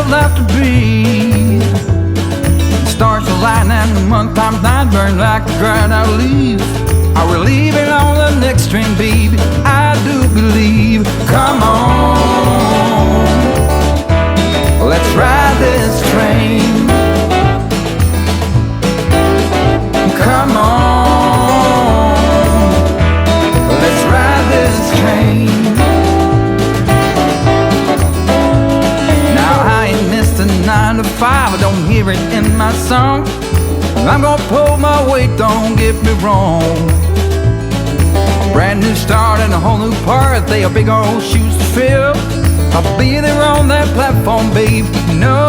still left to breathe. The stars align and the month times night burn like a dried out leaf. Are we leaving on the next train, baby? I do believe. Come on, let's ride this train. Come on, let's ride this train. Now I ain't missed a 9 to 5, I don't hear it in my song. I'm gonna pull my weight, don't get me wrong. A brand new start and a whole new part, they are big old shoes to fill. I'll be there on that platform, babe, you know